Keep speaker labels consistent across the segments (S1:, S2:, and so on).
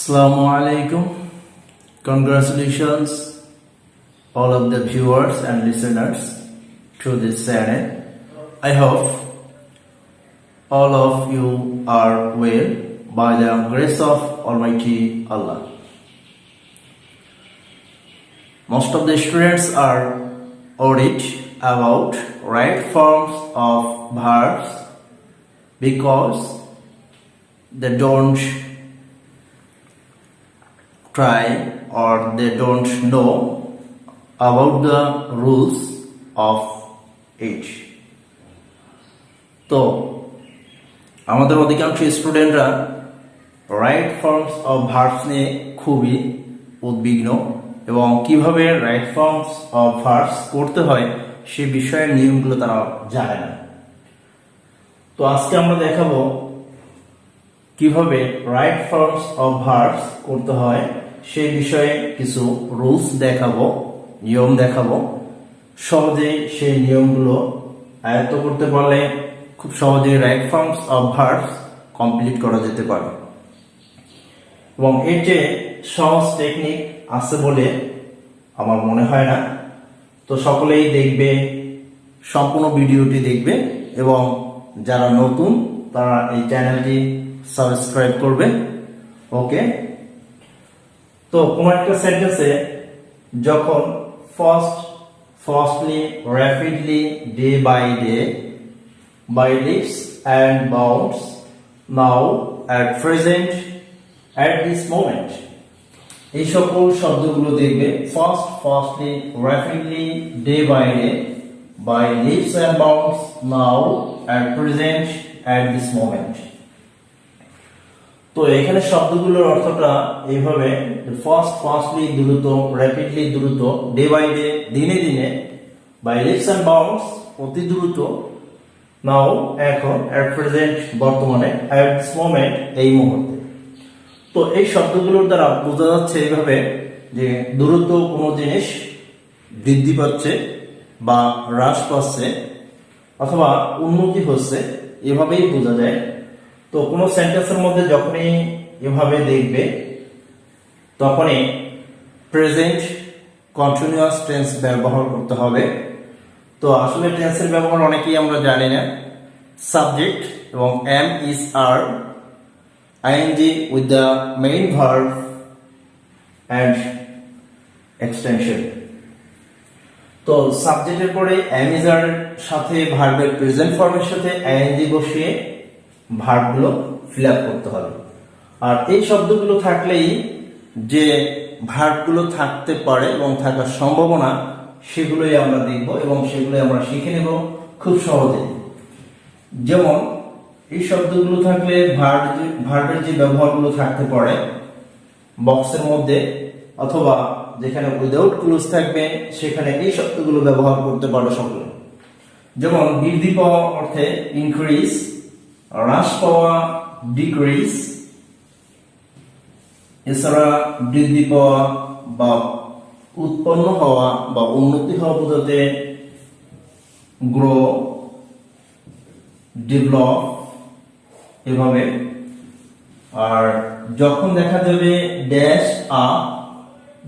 S1: Assalamu alaikum. Congratulations all of the viewers and listeners to this channel. I hope all of you are well by the grace of Almighty Allah. Most of the students are worried about right forms of verbs because they don't try or they don't know about the rules of it. তো আমাদের অধিকাংশ স্টুডেন্টরা right forms of verbs নিয়ে খুবই উদ্বিগ্ন এবং কিভাবে right forms of verbs করতে হয় সে বিষয়ের নিয়মগুলো তারা জানে না। তো আজকে আমরা দেখাবো কিভাবে রাইট ফর্মস অফ ভার্বস করতে হয় সেই বিষয়ে কিছু রুলস দেখাবো, নিয়ম দেখাবো। সহজে সেই নিয়মগুলো আয়ত্ত করতে পারলে খুব সহজেই right forms of verbs complete করা যেতে পারে এবং এর যে সহজ টেকনিক আছে বলে আমার মনে হয় না। তো সকলেই দেখবে, সম্পূর্ণ ভিডিওটি দেখবে এবং যারা নতুন তারা এই চ্যানেলটি সাবস্ক্রাইব করবে। ওকে, তো কোন একটা সেন্টেন্সে যখন firstly, rapidly, day by day, by leaps and bounds, now, at present, at this moment, এই সকল শব্দগুলো দেখবে firstly, rapidly, day by day, by leaps and bounds, now, at present, at this moment. তো এখানে শব্দগুলোর অর্থটা এইভাবে, ফার্স্টলি দ্রুত, rapidly দ্রুত, ডে বাই ডে দিনে দিনে, বাই লিপস অ্যান্ড বাউন্ডস অতি দ্রুত, নাও এখন, অ্যাট প্রেজেন্ট বর্তমানে, অ্যাট দিস মোমেন্ট এই মুহূর্তে। তো এই শব্দগুলোর দ্বারা বোঝা যাচ্ছে এইভাবে যে দ্রুত কোনো জিনিস বৃদ্ধি পাচ্ছে বা হ্রাস পাচ্ছে অথবা উন্নতি হচ্ছে, এভাবেই বোঝা যায়। তো কোনো সেন্টেন্সের মধ্যে যখনই এভাবে দেখবে তখনই প্রেজেন্ট কন্টিনিউয়াস টেন্স ব্যবহার করতে হবে। তো আসলে টেন্সের ব্যবহার অনেকেই আমরা জানি না। সাবজেক্ট এবং am is are, ING with the main verb and extension. তো সাবজেক্টের পরে এম ইজ আর সাথে ভার্বের প্রেজেন্ট ফর্মের সাথে আইএনজি বসিয়ে ভার্বগুলো ফিল আপ করতে হবে। আর এই শব্দগুলো থাকলেই যে ভার্বগুলো থাকতে পারে এবং থাকার সম্ভাবনা সেগুলোই আমরা দেখব এবং সেগুলোই আমরা শিখে নেব খুব সহজে। যেমন এই শব্দগুলো থাকলে ভার্বের যে ব্যবহারগুলো থাকতে পারে বক্সের মধ্যে অথবা যেখানে উইদাউট ক্লোজ থাকবে সেখানে এই শব্দগুলো ব্যবহার করতে পারো সকলে। যেমন বৃদ্ধি পাওয়া অর্থে ইনক্রিজ, হ্রাস পাওয়া ডিক্রিজ, এছাড়া বৃদ্ধি পাওয়া বা উৎপন্ন হওয়া বা উন্নতি হওয়া বোঝাতে গ্রো, ডেভেলপ এভাবে। আর যখন দেখা যাবে ড্যাশ আপ,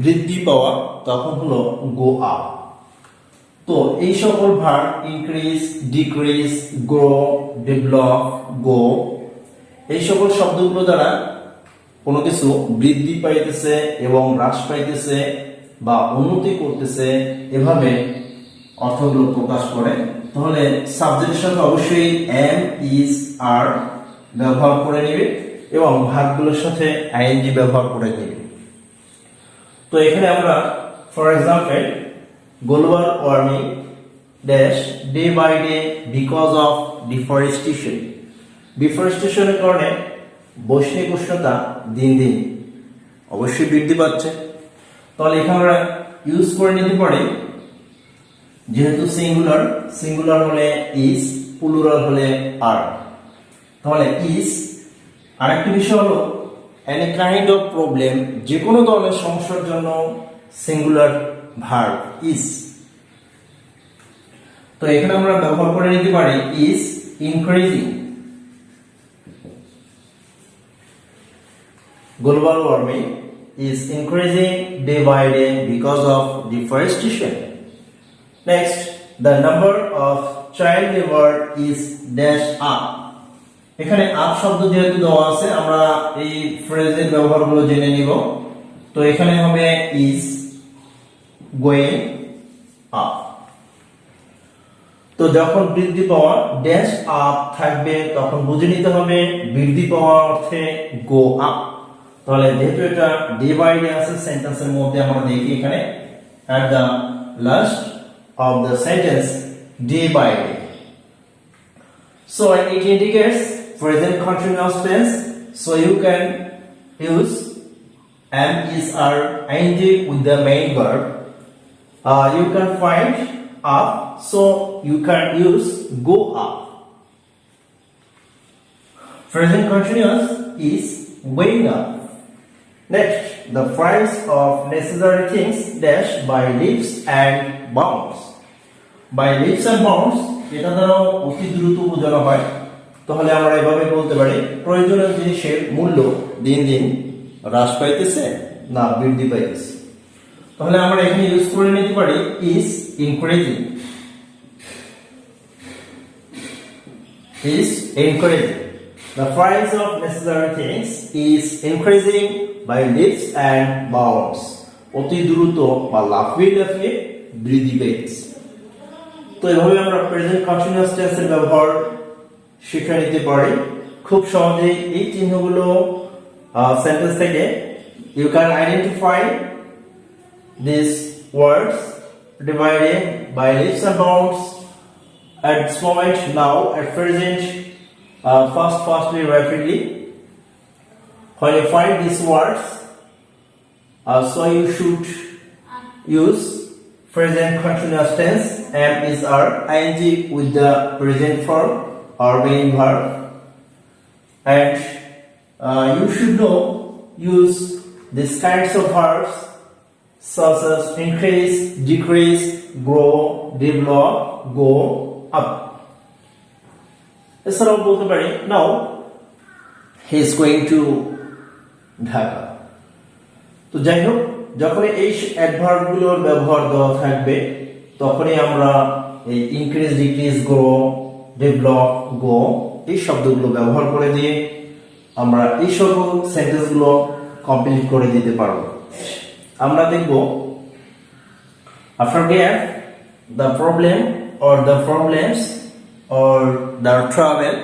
S1: বৃদ্ধি পাওয়া, তখন হলো গো আপ। তো এই সকল verb increase, decrease, grow, develop, go এই সকল শব্দগুলো দ্বারা কোনো কিছু বৃদ্ধি পাইতেছে এবং হ্রাস পাইতেছে বা উন্নতি করতেছে এভাবে অর্থগুলো প্রকাশ করে। তাহলে সাবজেক্টের সাথে অবশ্যই এম ইজ আর ব্যবহার করে নেবে এবং ভার্বগুলোর সাথে আইএনজি ব্যবহার করে নেবে। তো এখানে আমরা for example global warming dash day by day because of deforestation, ডিফরেস্টেশনের কারণে বৈশ্বিক উষ্ণতা দিন দিন অবশ্যই বৃদ্ধি পাচ্ছে। তাহলে এখানে আমরা ইউজ করে নিতে পারি, যেহেতু সিঙ্গুলার হলে ইজ, প্লুরাল হলে আর। তাহলে ইজ, আরেকটি বিষয় হলো এনি কাইন্ড অফ প্রবলেম, যে কোনো ধরনের সমস্যার জন্য সিঙ্গুলার ভার্ব ইজ। তো এখানে আমরা ব্যবহার করে নিতে পারি is increasing, global warming is increasing day by day because of deforestation. Next, the number of child labor is dash up. এখানে আপ শব্দ যেহেতু দেওয়া আছে আমরা এই ফ্রেজের ব্যবহারগুলো জেনে নিব। তো এখানে হবে is going up। তো যখন বৃদ্ধি পাওয়া ড্যাশ আপ থাকবে তখন বুঝে নিতে হবে বৃদ্ধি পাওয়া অর্থে গো আপ। তাহলে যেহেতু এটা ডে বাই ডে আছে সেন্টেন্সের মধ্যে আমরা দেখি এখানে at the last of the sentence day by day, so it indicates present continuous tense, so you can use am is or ing with the main verb. You can find up, so you can use go up. Present continuous is going up. Next, the price of necessary things dash by leaps and bounds. By leaps and bounds এটা দ্বারা অতি দ্রুত বোঝানো হয়। তাহলে আমরা এভাবে বলতে পারি প্রয়োজনীয় জিনিসের মূল্য দিন দিন হ্রাস পাইতেছে না বৃদ্ধি পাইতেছে। তাহলে আমরা এখানে ইউজ করে নিতে পারি is increasing, is increasing. The price of necessary things is increasing by leaps and bounds. অতি দ্রুত বা লাফিয়ে লাফিয়ে বৃদ্ধি পেয়েছে। তো এভাবে আমরা প্রেজেন্ট কন্টিনিউয়াস টেন্সের ব্যবহার শিখে নিতে পারি খুব সহজেই। এই চিহ্নগুলো সেন্টেন্স থেকে you can identify these words divided by leaps and bounds at this moment, now at present, fastly, rapidly. When you find these words, so you should use present continuous tense am is or ing with the present form or main verb, and you should know use these kinds of verbs such as increase, decrease, grow, develop, go up. এছাড়াও বলতে পারি now he is going to Dhaka. তো যাই হোক যখনই এই adverb গুলোর ব্যবহার দেওয়া থাকবে তখনই আমরা এই increase, decrease, grow, develop, go এই শব্দগুলো ব্যবহার করে দিয়ে আমরা এই সকল সেন্টেন্সগুলো কমপ্লিট করে দিতে পারবো। আমরা দেখব after gap the problem or the problems or the trouble,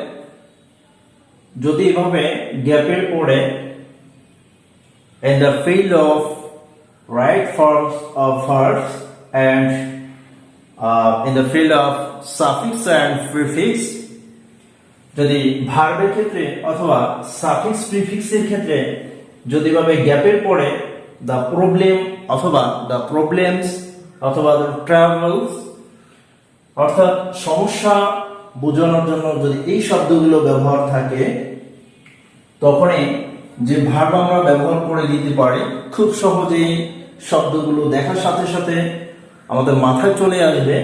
S1: যদি এভাবে গ্যাপের পরে in the field of right forms of verbs and in the field of suffix and prefix, যদি ভার্বের ক্ষেত্রে অথবা সাফিক্স প্রিফিক্সের ক্ষেত্রে যদি ভাবে গ্যাপের পরে the problem অথবা the problems অথবা the troubles অর্থাৎ সমস্যা বোঝানোর জন্য যদি এই শব্দগুলো ব্যবহার থাকে তখনই যে ভার্ব আমরা ব্যবহার করে দিতে পারি খুব সহজেই শব্দগুলো দেখার সাথে সাথে আমাদের মাথায় চলে আসবে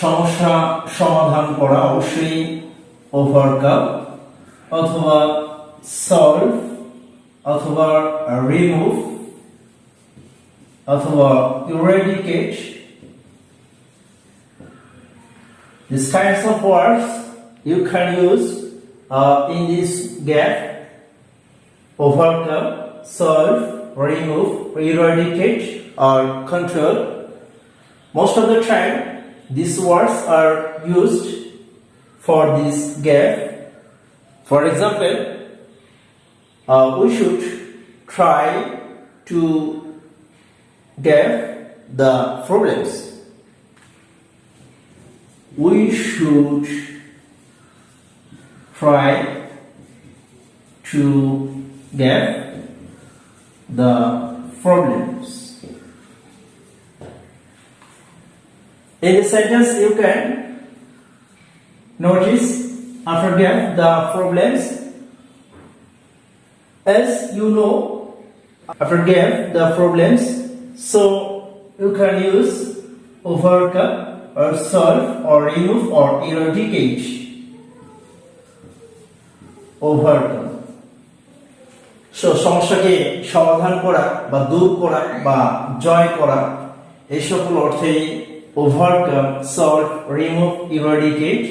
S1: সমস্যা সমাধান করা, অবশ্যই ওভারকাম অথবা সলভ অথবা রিমুভ অথবা eradicate. These kinds of words you can use in this gap: overcome, solve, remove, eradicate, or control. Most of the time, these words are used for this gap. For example, we should try to get the problems. We should try to get the problems. In the sentence, you can notice after get the problems. As you know, after get the problems, so you can use overcome or solve or remove or eradicate. Overcome. সমস্যাকে সমাধান করা বা দূর করা বা জয় করা, এই সকল অর্থেই overcome, solve, remove, eradicate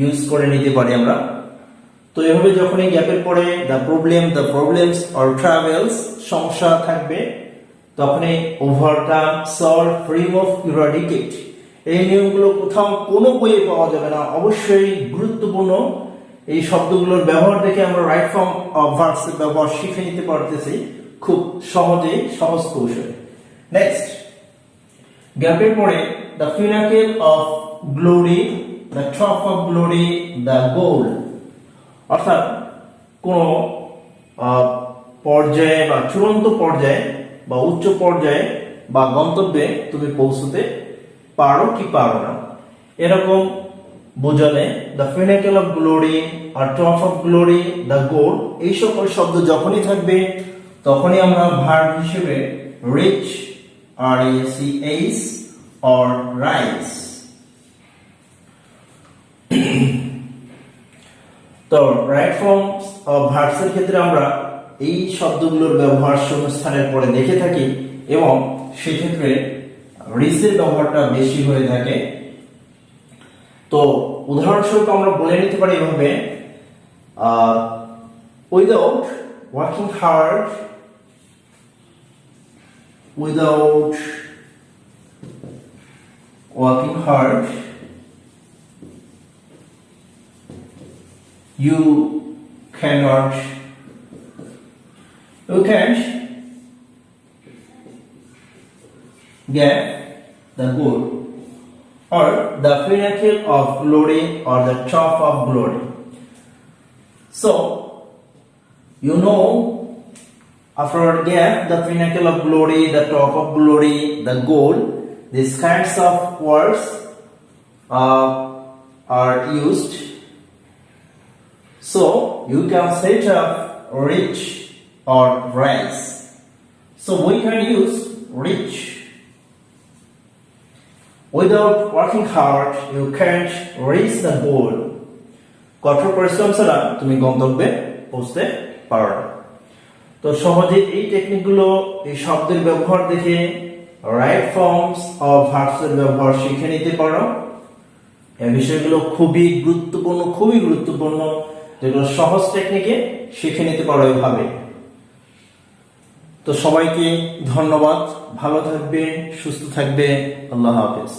S1: use করে নিতে পারি আমরা। তো এভাবে যখন এই গ্যাপের পরে দ্য প্রবলেমস অর ট্রাভেলস সমস্যা থাকবে, তখনই ওভারকাম, সলভ, রিমুভ, ইরাডিকেট এই নিয়মগুলো কোথাও কোনো বইয়ে পাওয়া যাবে না, অবশ্যই গুরুত্বপূর্ণ। এই শব্দগুলোর ব্যবহার দেখে আমরা রাইট ফর্ম অফ ভার্বস এর ব্যবহার শিখে নিতে পারতেছি খুব সহজেই, সহজ কৌশলে। নেক্সট, গ্যাপের পরে the pinnacle of glory, the top of glory, the গোল, অর্থাৎ কোন পর্যায়ে বা চূড়ান্ত পর্যায়ে বা উচ্চ পর্যায়ে বা গন্তব্যে তুমি পৌঁছতে পারো কি পারো না, এরকম বোঝালে দ্য পিনাকেল অফ গ্লোরি আর top of glory, the goal, এই সকল শব্দ যখনই থাকবে তখনই আমরা ভার্ব হিসেবে রিচ, RACH or rise। তো রাইট ফর্মস অফ ভার্বস এর ক্ষেত্রে আমরা এই শব্দগুলোর ব্যবহার শূন্যস্থানের পরে দেখে থাকি এবং সেক্ষেত্রে রিচের ব্যবহারটা বেশি হয়ে থাকে। তো উদাহরণস্বরূপ আমরা বলে নিতে পারি এভাবে, without working hard, without working hard you can't get the goal or the pinnacle of glory or the top of glory. So you know, after gap, the pinnacle of glory, the top of glory, the goal, these kinds of words are used. So you can set up reach or rise. So we can use reach. Without working hard, you can't reach the goal. কঠোর পরিশ্রম ছাড়া তুমি গন্তব্যে পৌঁছতে পারো না। তো সহজে এই টেকনিকগুলো, এই শব্দের ব্যবহার দেখে রাইট ফর্মস অফ ভার্বস এর ব্যবহার শিখে নিতে পারো। এই বিষয়গুলো খুবই গুরুত্বপূর্ণ, যেগুলো সহজ টেকনিকে শিখে নিতে পারো এভাবে। তো সবাইকে ধন্যবাদ, ভালো থাকবে, সুস্থ থাকবে, আল্লাহ হাফেজ।